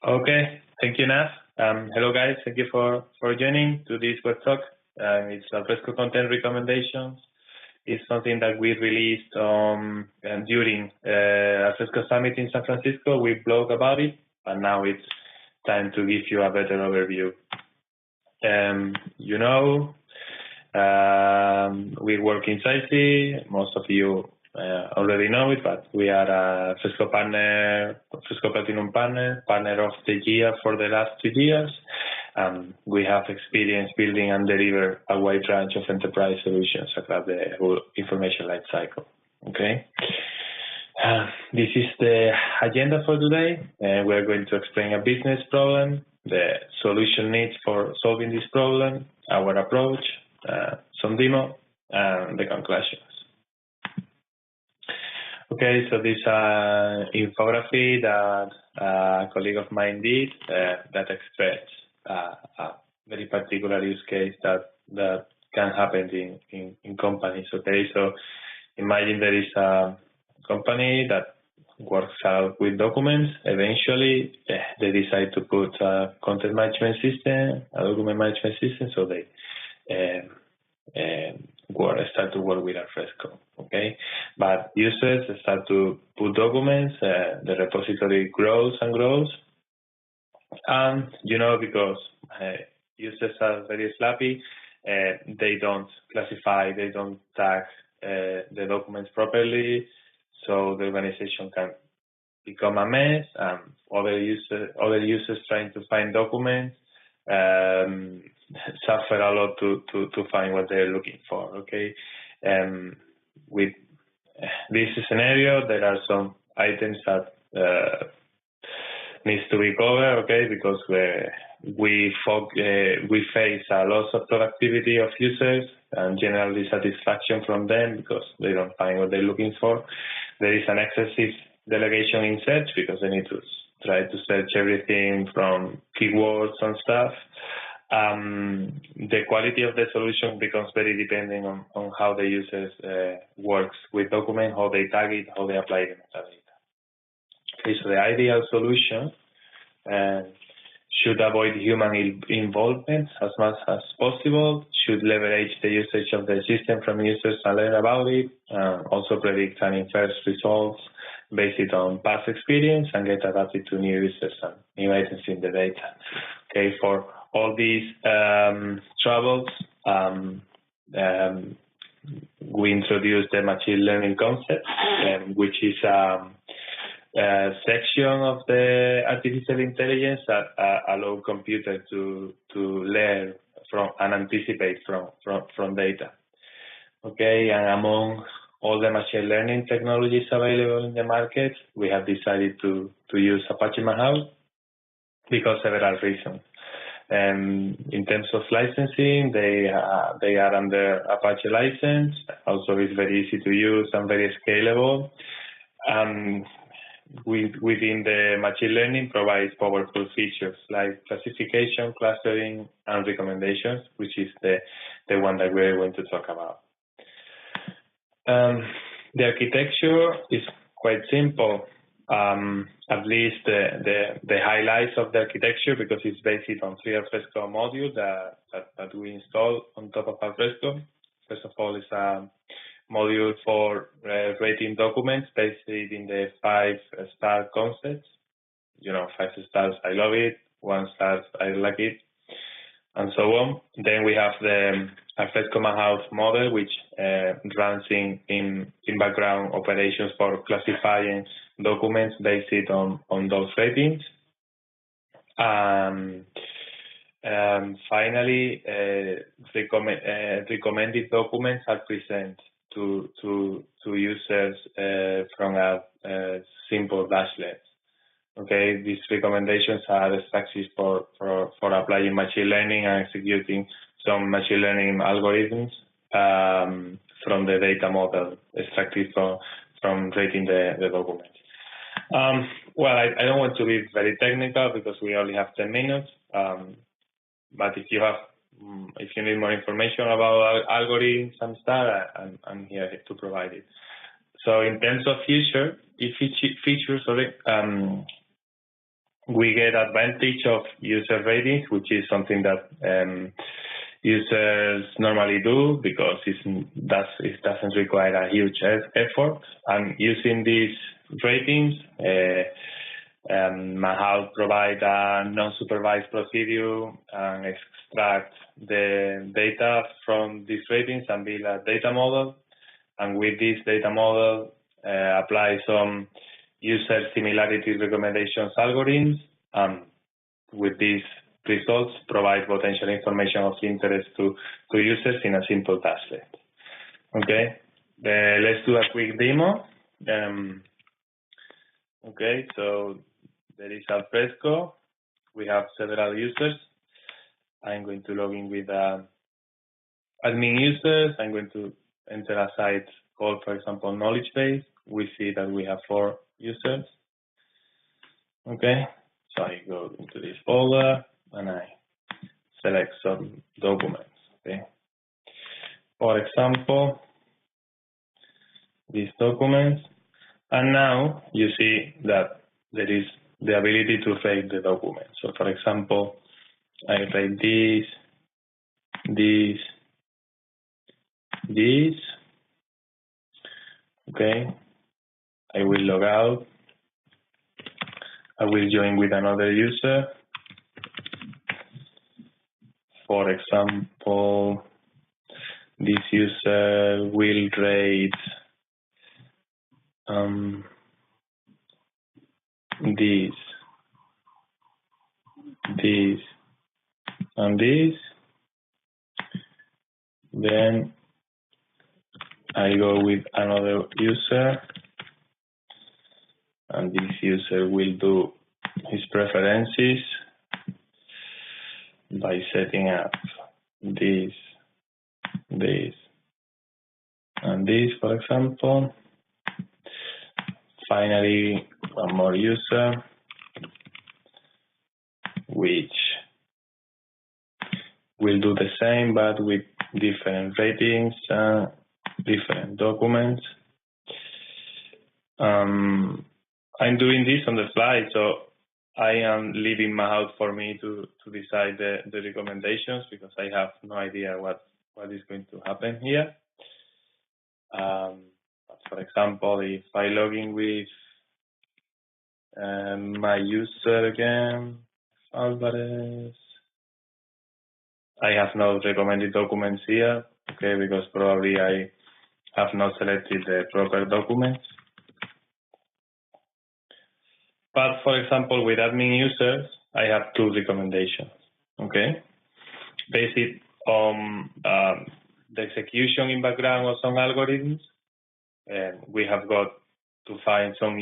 Okay, thank you, Naz. Hello, guys. Thank you for joining to this web talk. It's Alfresco content recommendations. It's something that we released during Alfresco Summit in San Francisco. We blog about it, and now it's time to give you a better overview. We work in SAICI. Most of you already know it, but we are a Fresco Platinum partner of the year for the last 2 years. We have experience building and deliver a wide range of enterprise solutions across the whole information lifecycle. Okay. This is the agenda for today. We're going to explain a business problem, the solution needs for solving this problem, our approach, some demo, and the conclusions. Okay, so this infography that a colleague of mine did that express a very particular use case that can happen in companies. Okay, so imagine there is a company that works out with documents. Eventually, they decide to put a content management system, a document management system, so they start to work with Alfresco. Okay, but users start to put documents. The repository grows and grows, and because users are very sloppy, they don't classify, they don't tag the documents properly, so the organization can become a mess. Other users trying to find documents suffer a lot to find what they're looking for. Okay, with this scenario, there are some items that needs to be covered. Okay, because we face a loss of productivity of users and general dissatisfaction from them because they don't find what they're looking for. There is an excessive delegation in search because they need to try to search everything from keywords and stuff. The quality of the solution becomes very dependent on how the users works with document, how they tag it, how they apply the metadata. Okay, so the ideal solution should avoid human involvement as much as possible, should leverage the usage of the system from users and learn about it, also predict and infer results based on past experience and get adapted to new users and new items in the data. Okay, for all these troubles, we introduced the machine learning concept, which is a section of the artificial intelligence that allow computer to learn from and anticipate from data. Okay, and among all the machine learning technologies available in the market, we have decided to use Apache Mahout because several reasons. In terms of licensing, they are under Apache license. Also, it's very easy to use and very scalable. Within the machine learning, provides powerful features like classification, clustering, and recommendations, which is the one that we're going to talk about. The architecture is quite simple. At least the highlights of the architecture, because it's based on 3 Alfresco modules that we install on top of Alfresco. First of all, it's a module for rating documents based in the 5-star concepts. 5 stars, I love it. 1 star, I like it, and so on. Then we have the Alfresco Mahout model, which runs in background operations for classifying documents based on those ratings. Finally, recommended documents are presented to users from a simple dashlet. Okay, these recommendations are strategies for applying machine learning and executing some machine learning algorithms from the data model extracted from rating the documents. Well, I don't want to be very technical because we only have 10 minutes. But if you need more information about algorithms and stuff, I'm here to provide it. So in terms of features, we get advantage of user ratings, which is something that users normally do because it doesn't require a huge effort. And using these ratings, Mahout provide a non-supervised procedure and extract the data from these ratings and build a data model. And with this data model, apply some user similarity recommendations algorithms. With these results, provide potential information of interest to users in a simple dashboard. Okay, let's do a quick demo. Okay, so there is Alfresco. We have several users. I'm going to log in with admin users. I'm going to enter a site called, for example, knowledge base. We see that we have 4 users. Okay, so I go into this folder and I select some documents. Okay, for example, these documents, and now you see that there is the ability to rate the document. So, for example, I rate this. Okay, I will log out. I will join with another user. For example, this user will rate this, and this. Then I go with another user, and this user will do his preferences by setting up this, and this, for example. Finally, one more user, which will do the same, but with different ratings, different documents. I'm doing this on the fly, so I am leaving Mahout for me to decide the recommendations because I have no idea what is going to happen here. For example, if I log in with my user again, Alvarez, I have no recommended documents here, okay, because probably I have not selected the proper documents. But for example, with admin users, I have 2 recommendations, okay? Based on the execution in background of some algorithms, we have got to find some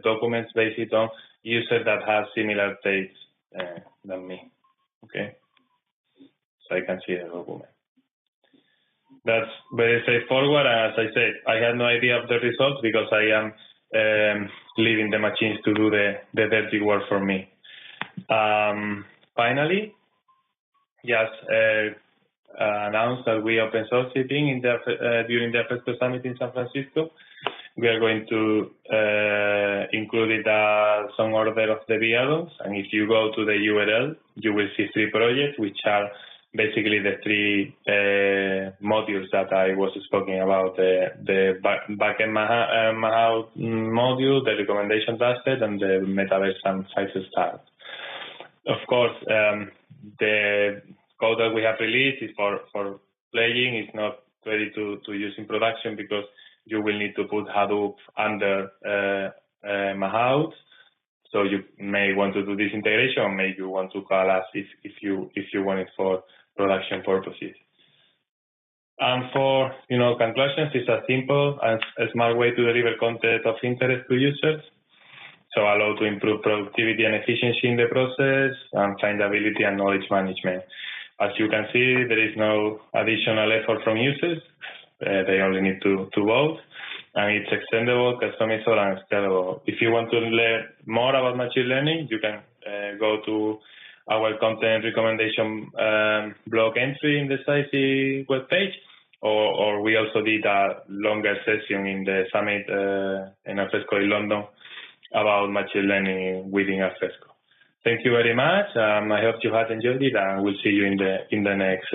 documents based on users that have similar tastes than me, okay? So I can see the document. That's very straightforward. As I said, I had no idea of the results because I am leaving the machines to do the dirty work for me. Finally, just announced that we open source shipping during the Alfresco Summit in San Francisco. We are going to include it as some order of the add-ons, and if you go to the URL, you will see 3 projects, which are basically the 3 modules that I was speaking about, the backend Mahout module, the recommendation dashboard, and the Metaverse and Site Start. Of course, the code that we have released is for playing. It's not ready to use in production because you will need to put Hadoop under Mahout. So you may want to do this integration, or maybe you want to call us if you want it for production purposes. And for conclusions, it's a simple and a smart way to deliver content of interest to users. So allow to improve productivity and efficiency in the process, and findability and knowledge management. As you can see, there is no additional effort from users. They only need to vote. And it's extendable, customizable, and scalable. If you want to learn more about machine learning, you can go to our content recommendation blog entry in the SciC webpage, or we also did a longer session in the summit in Alfresco in London about machine learning within Alfresco. Thank you very much. I hope you had enjoyed it, and we'll see you in the next